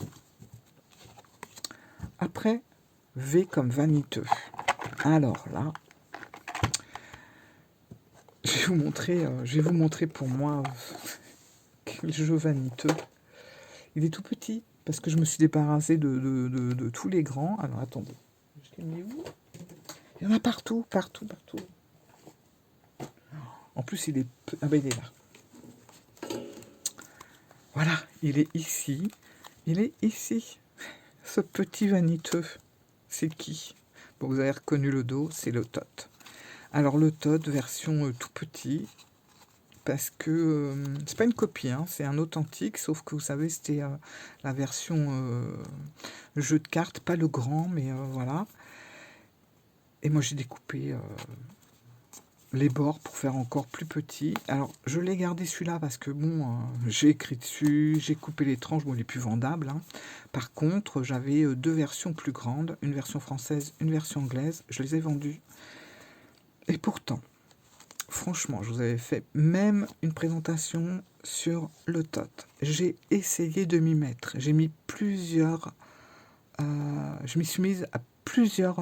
Après, V comme vaniteux. Alors là, je vais vous montrer pour moi quel jeu vaniteux. Il est tout petit parce que je me suis débarrassé de tous les grands. Alors attendez, je l'ai mis où? Il y en a partout, partout, partout. En plus, il est... Ah ben, il est là. Voilà, il est ici. Il est ici. Ce petit vaniteux, c'est qui? Bon, vous avez reconnu le dos, c'est le Tot. Alors le Tot, version tout petit, parce que c'est pas une copie, hein, c'est un authentique, sauf que vous savez, c'était la version jeu de cartes, pas le grand, mais voilà. Et moi j'ai découpé les bords pour faire encore plus petit. Alors je l'ai gardé celui-là parce que bon, j'ai écrit dessus, j'ai coupé les tranches, bon il est plus vendable, hein. Par contre, j'avais deux versions plus grandes, une version française, une version anglaise, je les ai vendues. Et pourtant, franchement, je vous avais fait même une présentation sur le Tot. J'ai essayé de m'y mettre. J'ai mis plusieurs... je m'y suis mise à plusieurs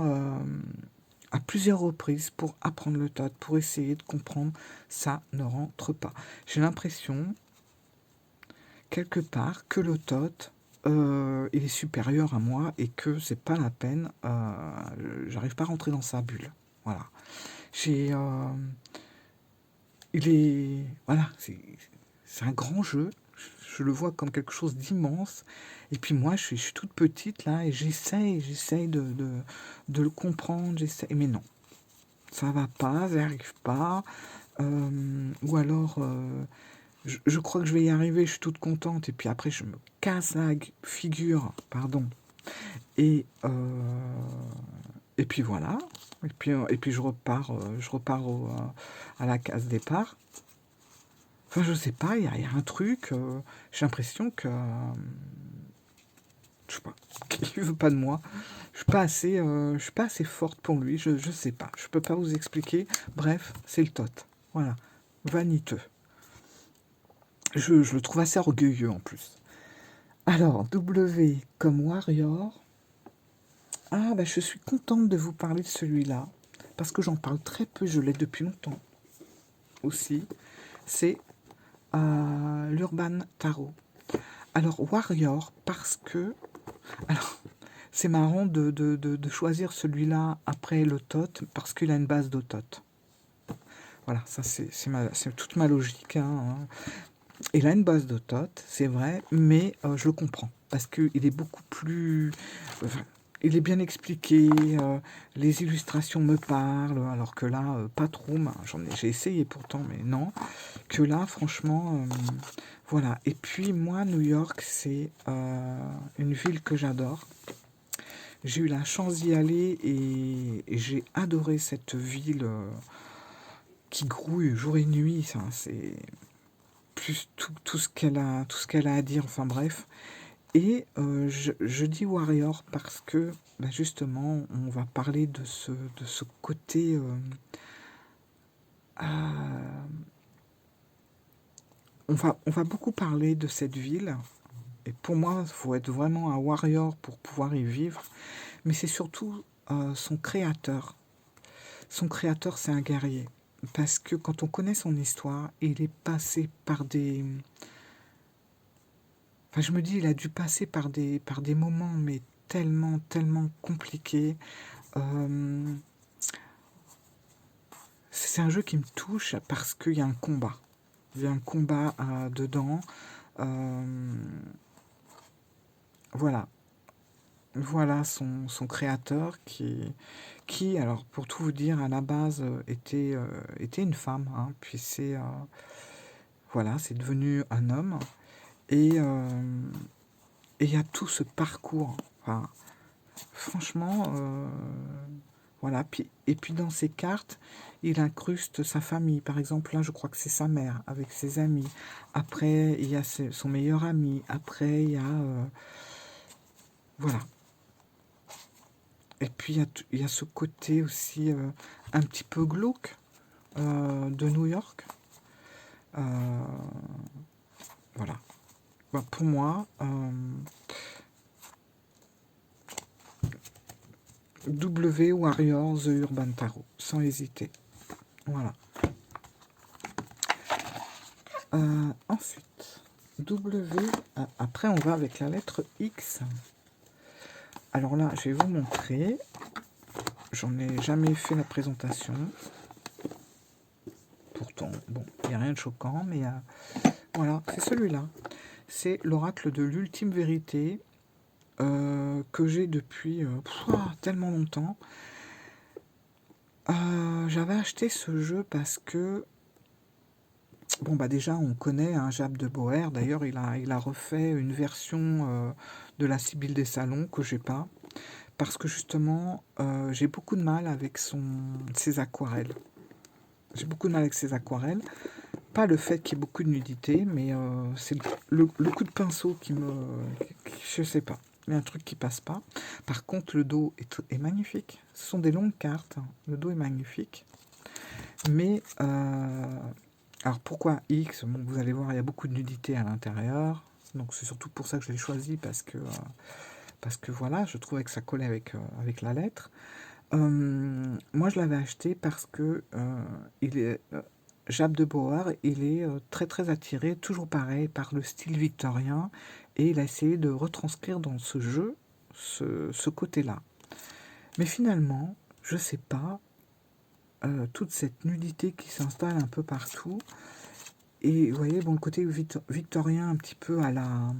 reprises pour apprendre le Tot, pour essayer de comprendre. Ça ne rentre pas. J'ai l'impression, quelque part, que le Tot, il est supérieur à moi et que c'est pas la peine. J'arrive pas à rentrer dans sa bulle. Voilà. J'ai... il est... Voilà, c'est un grand jeu. Je le vois comme quelque chose d'immense. Et puis moi, je suis toute petite là et j'essaye de le comprendre. Mais non, ça va pas, ça n'arrive pas. Ou alors, je crois que je vais y arriver, je suis toute contente. Et puis après, je me casse la figure, pardon. Et, et puis voilà. Et puis je repars à la case départ. Enfin, je sais pas, il y a un truc. J'ai l'impression que. Je sais pas. Il veut pas de moi. Je suis pas assez forte pour lui. Je sais pas. Je peux pas vous expliquer. Bref, c'est le Tot. Voilà. Vaniteux. Je le trouve assez orgueilleux en plus. Alors, W comme Warrior. Ah, bah, je suis contente de vous parler de celui-là. Parce que j'en parle très peu. Je l'ai depuis longtemps aussi. C'est l'Urban Tarot. Alors, Warrior, parce que... Alors, c'est marrant de choisir celui-là après le Tot, parce qu'il a une base de Tot. Voilà, ça c'est toute ma logique, hein. Il a une base de Tot, c'est vrai, mais je le comprends, parce qu'il est beaucoup plus... Enfin, il est bien expliqué, les illustrations me parlent, alors que là, pas trop. J'ai essayé pourtant, mais non. Que là, franchement, voilà. Et puis moi, New York, c'est une ville que j'adore. J'ai eu la chance d'y aller et j'ai adoré cette ville qui grouille jour et nuit. C'est plus tout tout ce qu'elle a à dire. Enfin bref. Et je dis Warrior parce que bah, justement, on va parler de ce côté. Euh, on va beaucoup parler de cette ville. Et pour moi, il faut être vraiment un warrior pour pouvoir y vivre. Mais c'est surtout son créateur. Son créateur, c'est un guerrier. Parce que quand on connaît son histoire, il est passé par des... Enfin, je me dis, il a dû passer par des moments, mais tellement, tellement compliqués. Euh, c'est un jeu qui me touche parce qu'il y a un combat. Il y a un combat dedans. Euh, voilà. Voilà son créateur qui, alors pour tout vous dire, à la base était une femme, hein, puis voilà, c'est devenu un homme. Et il y a tout ce parcours. Enfin, franchement, Voilà. Et puis dans ces cartes, il incruste sa famille. Par exemple, là, je crois que c'est sa mère avec ses amis. Après, il y a son meilleur ami. Après, il y a... voilà. Et puis, il y a ce côté aussi un petit peu glauque de New York. Voilà. Bah, pour moi, W Warrior The Urban Tarot, sans hésiter. Voilà. Ensuite, W. Après, on va avec la lettre X. Alors là, je vais vous montrer. J'en ai jamais fait la présentation. Pourtant, bon, il n'y a rien de choquant, mais voilà, c'est celui-là. C'est l'oracle de l'ultime vérité que j'ai depuis tellement longtemps. J'avais acheté ce jeu parce que bon, bah déjà, on connaît un Jab de Boer. D'ailleurs, il a refait une version de la Sibylle des Salons que j'ai pas. Parce que justement, j'ai beaucoup de mal avec ses aquarelles. J'ai beaucoup de mal avec ses aquarelles. Pas le fait qu'il y ait beaucoup de nudité, mais c'est le coup de pinceau je sais pas. Il y a un truc qui passe pas. Par contre, le dos est magnifique. Ce sont des longues cartes. Le dos est magnifique. Mais... alors pourquoi X? Bon, vous allez voir, il y a beaucoup de nudité à l'intérieur. Donc c'est surtout pour ça que je l'ai choisi, parce que voilà, je trouvais que ça collait avec la lettre. Moi, je l'avais acheté parce que Jab de Bauer, il est très très attiré, toujours pareil, par le style victorien, et il a essayé de retranscrire dans ce jeu ce côté-là. Mais finalement, je sais pas, toute cette nudité qui s'installe un peu partout, et vous voyez, bon, le côté victorien un petit peu à la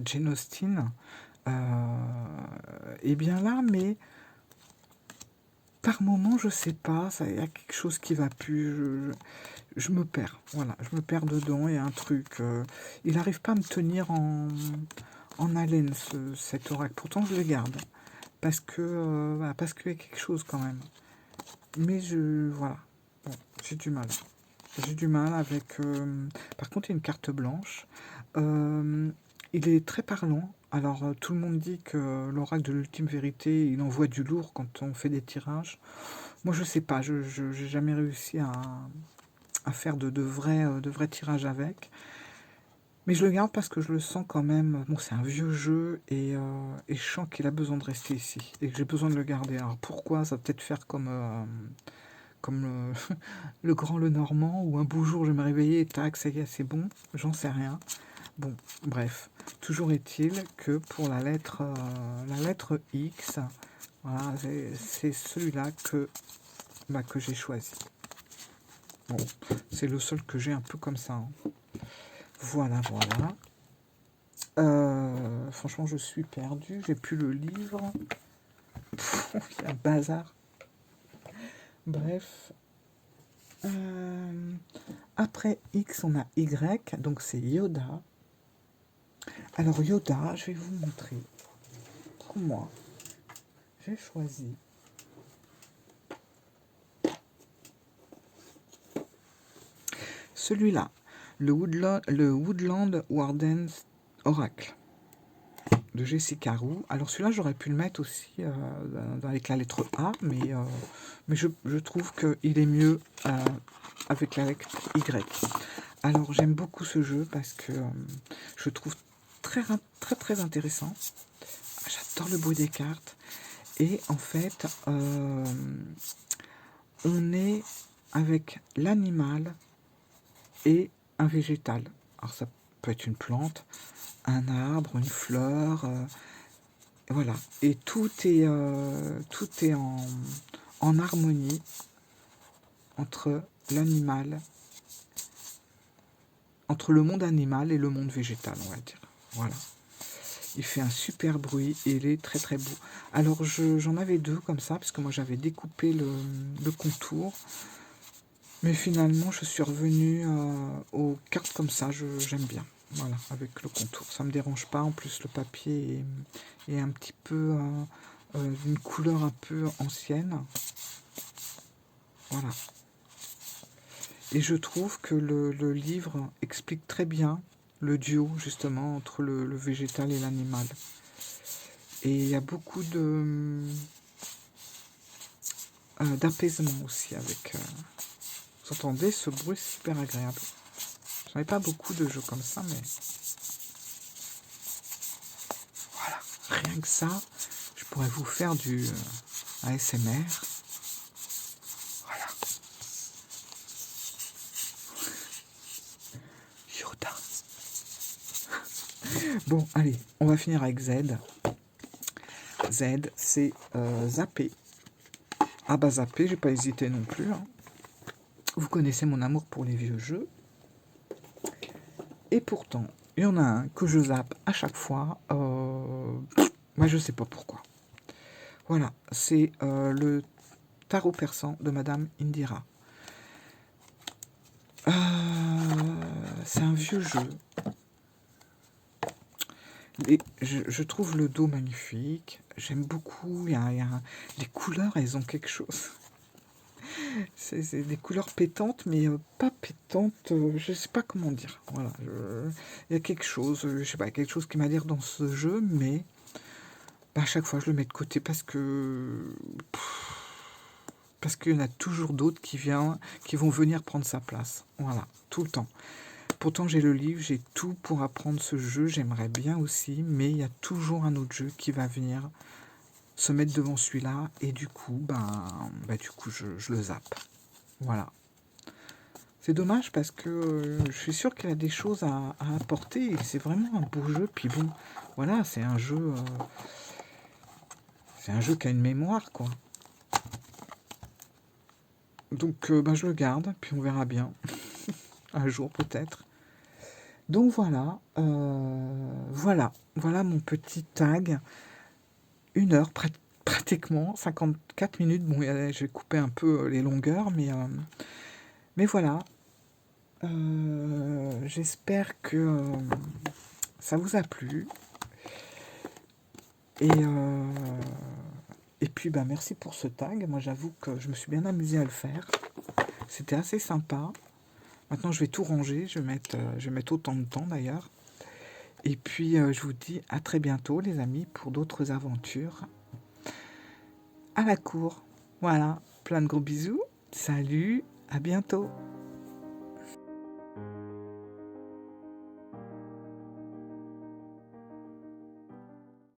Jane Austen, est bien là, mais par moment, je sais pas, il y a quelque chose qui va plus, je me perds, voilà, je me perds dedans, il y a un truc, il n'arrive pas à me tenir en haleine, cet oracle, pourtant je le garde, parce que qu'il y a quelque chose quand même, mais voilà, bon, j'ai du mal. J'ai du mal avec... par contre, il y a une carte blanche. Il est très parlant. Alors, tout le monde dit que l'oracle de l'ultime vérité, il envoie du lourd quand on fait des tirages. Moi, je sais pas. Je n'ai jamais réussi à faire de vrais tirages avec. Mais je le garde parce que je le sens quand même... Bon, c'est un vieux jeu et je sens qu'il a besoin de rester ici. Et que j'ai besoin de le garder. Alors, pourquoi? Ça va peut-être faire comme le grand Lenormand, où un beau jour je me réveillais et tac, ça y est, c'est bon, j'en sais rien. Bon, bref, toujours est-il que pour la lettre X, voilà, c'est celui-là que j'ai choisi. Bon, c'est le seul que j'ai un peu comme ça. Hein. Voilà. Franchement, je suis perdu, j'ai plus le livre. Il y a un bazar. Bref. Après X, on a Y, donc c'est Yoda. Alors Yoda, je vais vous montrer. Pour moi, j'ai choisi celui-là, le Woodland Warden Oracle de Jessica Roux. Alors celui-là, j'aurais pu le mettre aussi avec la lettre A, mais je trouve qu'il est mieux avec la lettre Y. Alors j'aime beaucoup ce jeu parce que je trouve très très intéressant. J'adore le bruit des cartes. Et en fait, on est avec l'animal et un végétal. Alors ça peut être une plante, un arbre, une fleur, voilà. Et tout est en harmonie entre l'animal, entre le monde animal et le monde végétal, on va dire. Voilà. Il fait un super bruit et il est très très beau. Alors j'en avais deux comme ça, parce que moi j'avais découpé le contour. Mais finalement, je suis revenu aux cartes comme ça, j'aime bien. Voilà, avec le contour. Ça me dérange pas. En plus, le papier est un petit peu d'une couleur un peu ancienne. Voilà. Et je trouve que le livre explique très bien le duo, justement, entre le végétal et l'animal. Et il y a beaucoup d'apaisement aussi avec... vous entendez ce bruit super agréable. J'en ai pas beaucoup de jeux comme ça, mais... Voilà, rien que ça, je pourrais vous faire du ASMR. Voilà. Yoda. Bon, allez, on va finir avec Z. Z, c'est zapper. Ah bah zapper, j'ai pas hésité non plus. Hein. Vous connaissez mon amour pour les vieux jeux. Et pourtant, il y en a un que je zappe à chaque fois. Moi, je sais pas pourquoi. Voilà, c'est le tarot persan de Madame Indira. C'est un vieux jeu. Et je trouve le dos magnifique. J'aime beaucoup. Les couleurs, elles ont quelque chose. C'est des couleurs pétantes, mais pas pétantes. Je sais pas comment dire. Voilà. Il y a quelque chose, je sais pas, quelque chose qui m'attire dans ce jeu, mais bah, à chaque fois, je le mets de côté parce qu'il y en a toujours d'autres qui vont venir prendre sa place. Voilà, tout le temps. Pourtant, j'ai le livre, j'ai tout pour apprendre ce jeu. J'aimerais bien aussi, mais il y a toujours un autre jeu qui va venir se mettre devant celui-là, et du coup, je le zappe. Voilà. C'est dommage parce que je suis sûr qu'il a des choses à apporter, et c'est vraiment un beau jeu. Puis bon, voilà, c'est un jeu qui a une mémoire, quoi. Donc, je le garde, puis on verra bien. Un jour, peut-être. Donc, voilà. Voilà mon petit tag. 1 heure, pratiquement. 54 minutes. Bon, j'ai coupé un peu les longueurs, mais voilà. J'espère que ça vous a plu. Et puis, merci pour ce tag. Moi, j'avoue que je me suis bien amusée à le faire. C'était assez sympa. Maintenant, je vais tout ranger. Je vais mettre autant de temps, d'ailleurs. Et puis, je vous dis à très bientôt, les amis, pour d'autres aventures à la cour. Voilà. Plein de gros bisous. Salut. À bientôt.